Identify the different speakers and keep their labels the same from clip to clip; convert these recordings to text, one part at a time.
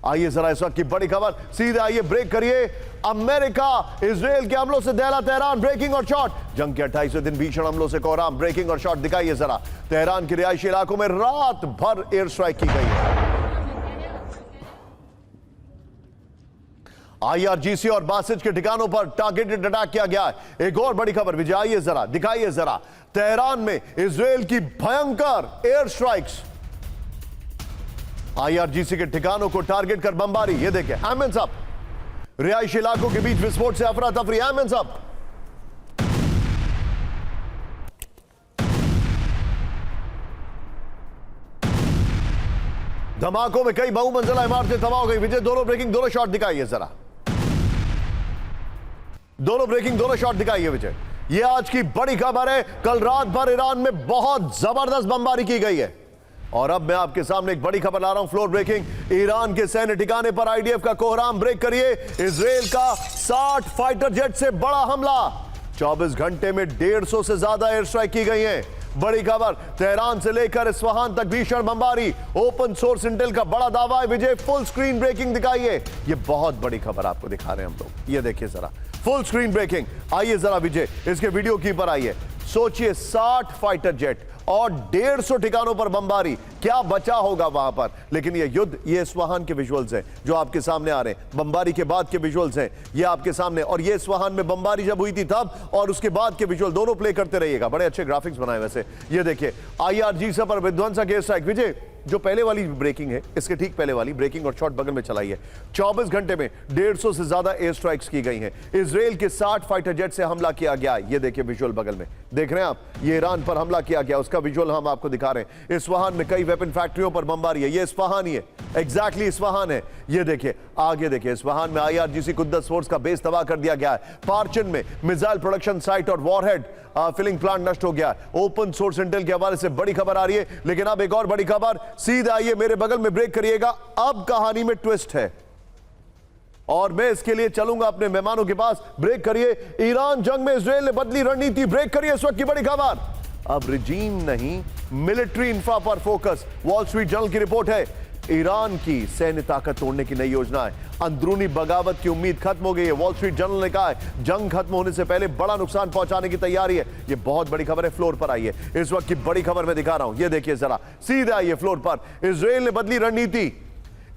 Speaker 1: आइए जरा इस वक्त की बड़ी खबर, सीधे आइए ब्रेक करिए। अमेरिका इजराइल के हमलों से दहला तेहरान, ब्रेकिंग और शॉट। जंग के 28वें दिन भीषण हमलों से कोहराम, ब्रेकिंग और शॉट दिखाइए जरा। तेहरान के रिहायशी इलाकों में रात भर एयर स्ट्राइक की गई है। IRGC और बासिज के ठिकानों पर टारगेटेड अटैक किया गया है। एक और बड़ी खबर विजय, आइए जरा दिखाइए जरा। तेहरान में इजराइल की भयंकर एयर स्ट्राइक्स, IRGC के ठिकानों को टारगेट कर बमबारी। ये देखिए, हैमंड्स अप। रिहायशी इलाकों के बीच विस्फोट से अफरा तफरी, हैमंड्स अप। धमाकों में कई बहुमंजिला इमारतें तबाह हो गई। विजय, दोनों ब्रेकिंग, दोनों शॉट दिखाइए जरा। दोनों ब्रेकिंग, दोनों शॉट दिखाइए विजय। यह आज की बड़ी खबर है। कल रात भर ईरान में बहुत जबरदस्त बमबारी की गई है और अब मैं आपके सामने एक बड़ी खबर ला रहा हूं, फ्लोर ब्रेकिंग। ईरान के सैन्य ठिकाने पर IDF का कोहराम, ब्रेक करिए। इजराइल का 60 फाइटर जेट से बड़ा हमला। 24 घंटे में 150 से ज्यादा एयर स्ट्राइक की गई है। बड़ी खबर, तेहरान से लेकर इस्फहान तक भीषण बमबारी। ओपन सोर्स इंटेल का बड़ा दावा है। विजय, फुल स्क्रीन ब्रेकिंग दिखाइए। ये बहुत बड़ी खबर आपको दिखा रहे हैं हम लोग, ये देखिए जरा, फुल स्क्रीन ब्रेकिंग। आइए जरा विजय, इसके वीडियो की पर आइए। सोचिए, 60 फाइटर जेट और 150 ठिकानों पर बमबारी, क्या बचा होगा वहां पर। लेकिन ये युद्ध, ये इस्फहान के विजुअल्स हैं जो आपके सामने आ रहे हैं, बमबारी के बाद के विजुअल्स हैं ये आपके सामने। और ये इस्फहान में बमबारी जब हुई थी तब, और उसके बाद के विजुअल दोनों प्ले करते रहिएगा। बड़े अच्छे ग्राफिक्स बनाए वैसे। ये देखिए, IRGC पर विध्वंसक एयर स्ट्राइक। विजय, जो पहले वाली ब्रेकिंग है, इसके ठीक पहले वाली ब्रेकिंग और शॉट बगल में चलाई है। 24 घंटे में 150 से ज्यादा एयर स्ट्राइक्स की गई हैं। इजराइल के 60 फाइटर जेट से हमला किया गया। ये देखिए विजुअल बगल में, देख रहे हैं आप, ये ईरान पर हमला किया गया, उसका विजुअल हम आपको दिखा रहे हैं। इस्फहान में कई वेपन फैक्ट्रियों पर बमबारी है। ये इस्फहान ही है, एग्जैक्टली इस्फहान है। ये देखिए आगे, देखिए इस्फहान में IRGC कुद्दस फोर्स का बेस तबाह कर दिया गया है। पार्चन में मिसाइल प्रोडक्शन साइट और वॉरहेड फिलिंग प्लांट नष्ट हो गया है। ओपन सोर्स इंटेल के हवाले से बड़ी खबर आ रही है। लेकिन अब एक और बड़ी खबर, सीधा आइए मेरे बगल में, ब्रेक करिएगा। अब कहानी में ट्विस्ट है और मैं इसके लिए चलूंगा अपने मेहमानों के पास। ब्रेक करिए। ईरान जंग में इजराइल ने बदली रणनीति, ब्रेक करिए इस वक्त की बड़ी खबर। अब रिजीम नहीं, मिलिट्री इंफ्रा पर फोकस। वॉल स्ट्रीट जर्नल की रिपोर्ट है, ईरान की सैन्य ताकत तोड़ने की नई योजना है। अंदरूनी बगावत की उम्मीद खत्म हो गई है। वॉल स्ट्रीट जर्नल ने कहा है, जंग खत्म होने से पहले बड़ा नुकसान पहुंचाने की तैयारी है। ये बहुत बड़ी खबर है। फ्लोर पर आइए, इस वक्त की बड़ी खबर मैं दिखा रहा हूं। ये देखिए जरा, सीधे आइए फ्लोर पर। इजराइल ने बदली रणनीति।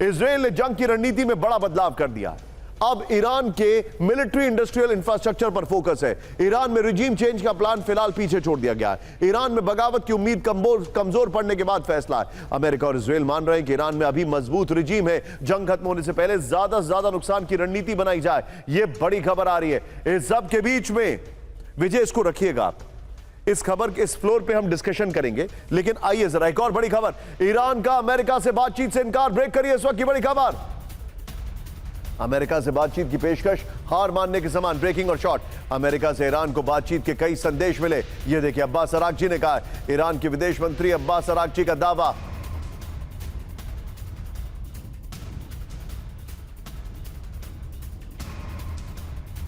Speaker 1: इजराइल ने जंग की रणनीति में बड़ा बदलाव कर दिया। अब ईरान के मिलिट्री इंडस्ट्रियल इंफ्रास्ट्रक्चर पर फोकस है। ईरान में रिजीम चेंज का प्लान फिलहाल पीछे छोड़ दिया गया है। ईरान में बगावत की उम्मीद कमजोर पड़ने के बाद फैसला है। अमेरिका और इजराइल मान रहे हैं कि ईरान में अभी मजबूत रिजीम है। जंग खत्म होने से पहले ज्यादा से ज्यादा नुकसान की रणनीति बनाई जाए। यह बड़ी खबर आ रही है। इस सब के बीच में विजय, इसको रखिएगा आप, इस खबर के इस फ्लोर पे हम डिस्कशन करेंगे। लेकिन आइए जरा एक और बड़ी खबर, ईरान का अमेरिका से बातचीत से इनकार, ब्रेक करिए इस वक्त की बड़ी खबर। अमेरिका से बातचीत की पेशकश हार मानने के समान, ब्रेकिंग और शॉट। अमेरिका से ईरान को बातचीत के कई संदेश मिले। यह देखिए, अब्बास अरागची ने कहा, ईरान के विदेश मंत्री अब्बास अरागची का दावा।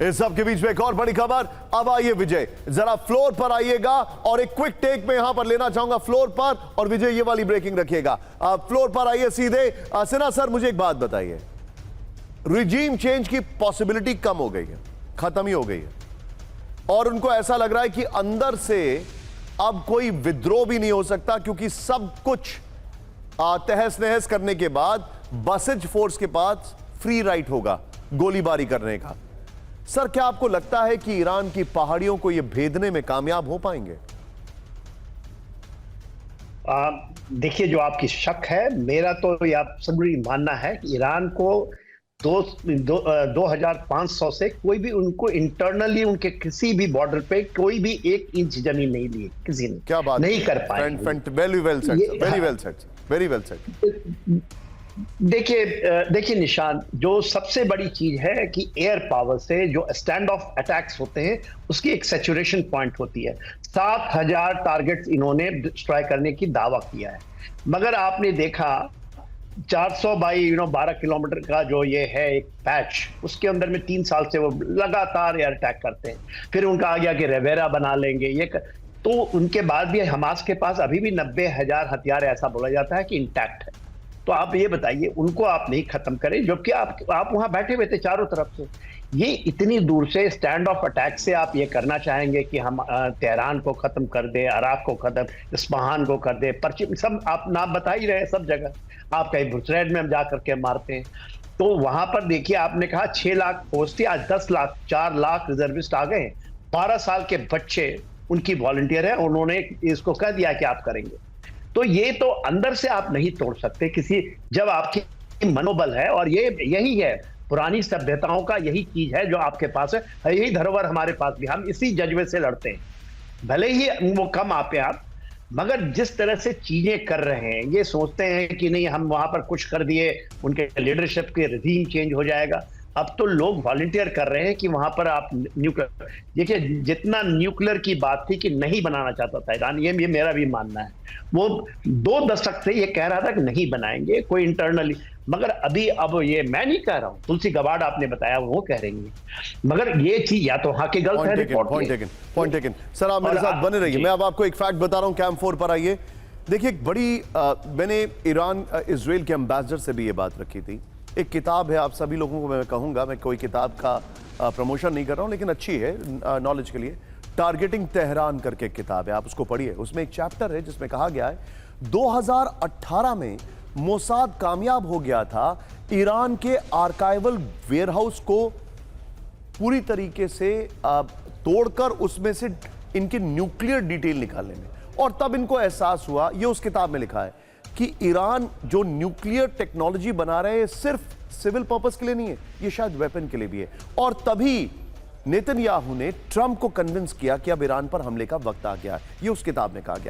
Speaker 1: इस सब के बीच में एक और बड़ी खबर। अब आइए विजय, जरा फ्लोर पर आइएगा और एक क्विक टेक में यहां पर लेना चाहूंगा फ्लोर पर। और विजय, ये वाली ब्रेकिंग रखिएगा। फ्लोर पर आइए सीधे। सिन्हा सर, मुझे एक बात बताइए, रिजीम चेंज की पॉसिबिलिटी कम हो गई है, खत्म ही हो गई है, और उनको ऐसा लग रहा है कि अंदर से अब कोई विद्रोह भी नहीं हो सकता, क्योंकि सब कुछ तहस नहस करने के बाद बासिज फोर्स के पास फ्री राइट होगा गोलीबारी करने का। सर, क्या आपको लगता है कि ईरान की पहाड़ियों को यह भेदने में कामयाब हो पाएंगे?
Speaker 2: देखिए, जो आपकी शक है, मेरा तो यह जरूरी मानना है कि ईरान को 2500 से कोई भी उनको इंटरनली उनके किसी भी बॉर्डर पे कोई भी 1 इंच जमीन नहीं ली किसी ने।
Speaker 1: क्या बात,
Speaker 2: नहीं कर पाए।
Speaker 1: Very well said.
Speaker 2: देखिए निशान, जो सबसे बड़ी चीज है कि एयर पावर से जो स्टैंड ऑफ अटैक्स होते हैं उसकी एक सैचुरेशन पॉइंट होती है। 7000 टारगेट्स इन्होंने डिस्ट्रॉय करने की दावा किया है, मगर आपने देखा 400 बाई 12 किलोमीटर का जो ये है एक पैच, उसके अंदर में 3 साल से वो लगातार एयर अटैक करते हैं। फिर उनका आ गया कि रेवेरा बना लेंगे ये तो उनके बाद भी हमास के पास अभी भी 90,000 हथियार ऐसा बोला जाता है कि इंटैक्ट है। तो आप ये बताइए, उनको आप नहीं खत्म करें, जबकि आप वहां बैठे हुए थे चारों तरफ से। ये इतनी दूर से स्टैंड ऑफ अटैक से आप ये करना चाहेंगे कि हम तेहरान को खत्म कर दे, अराक को खत्म, इस्फहान को कर दे, पश्चिम, सब आप नाम बता ही रहे हैं सब जगह। आप कहीं बुसरैड में हम जा करके मारते हैं। तो वहां पर देखिए, आपने कहा 6 लाख पोस्ट थी, आज 10 लाख, 4 लाख रिजर्विस्ट आ गए। 12 साल के बच्चे उनकी वॉलंटियर है, उन्होंने इसको कह दिया कि आप करेंगे। तो ये तो अंदर से आप नहीं तोड़ सकते किसी, जब आपकी मनोबल है। और ये यही है, पुरानी सभ्यताओं का यही चीज है जो आपके पास है, यही धरोहर हमारे पास भी, हम इसी जज्बे से लड़ते हैं। भले ही वो कम आपे आप, मगर जिस तरह से चीजें कर रहे हैं, ये सोचते हैं कि नहीं हम वहां पर कुछ कर दिए, उनके लीडरशिप के रिजीम चेंज हो जाएगा। अब तो लोग वॉलंटियर कर रहे हैं कि वहां पर आप न्यूक्लियर, देखिए जितना न्यूक्लियर की बात थी कि नहीं बनाना चाहता था ईरान, ये मेरा भी मानना है। वो 2 दशक से ये कह रहा था कि नहीं बनाएंगे कोई इंटरनली, मगर अभी अब ये मैं नहीं कह रहा हूं, तुलसी गबार्ड आपने बताया वो कह रही है, मगर ये चीज या तो वहां की गलत है, रिपोर्ट
Speaker 1: पॉइंट टेकन। सर आप मेरे साथ बने रहिए, मैं अब आपको एक फैक्ट बता रहा हूं। कैंप 4 पर आइए। देखिए एक बड़ी मैंने ईरान इजराइल के एम्बेसडर से भी ये बात रखी थी। एक किताब है, आप सभी लोगों को मैं कहूंगा, मैं कोई किताब का प्रमोशन नहीं कर रहा हूं, लेकिन अच्छी है नॉलेज के लिए। टारगेटिंग तेहरान करके एक किताब है, आप उसको पढ़िए। उसमें एक चैप्टर है जिसमें कहा गया है 2018 में मोसाद कामयाब हो गया था ईरान के आर्काइवल वेयरहाउस को पूरी तरीके से तोड़कर उसमें से इनकी न्यूक्लियर डिटेल निकालने में। और तब इनको एहसास हुआ, ये उस किताब में लिखा है, कि ईरान जो न्यूक्लियर टेक्नोलॉजी बना रहे हैं सिर्फ सिविल पर्पस के लिए नहीं है, ये शायद वेपन के लिए भी है। और तभी नेतन्याहू ने ट्रंप को कन्विंस किया कि अब ईरान पर हमले का वक्त आ गया है। ये उस किताब में कहा गया।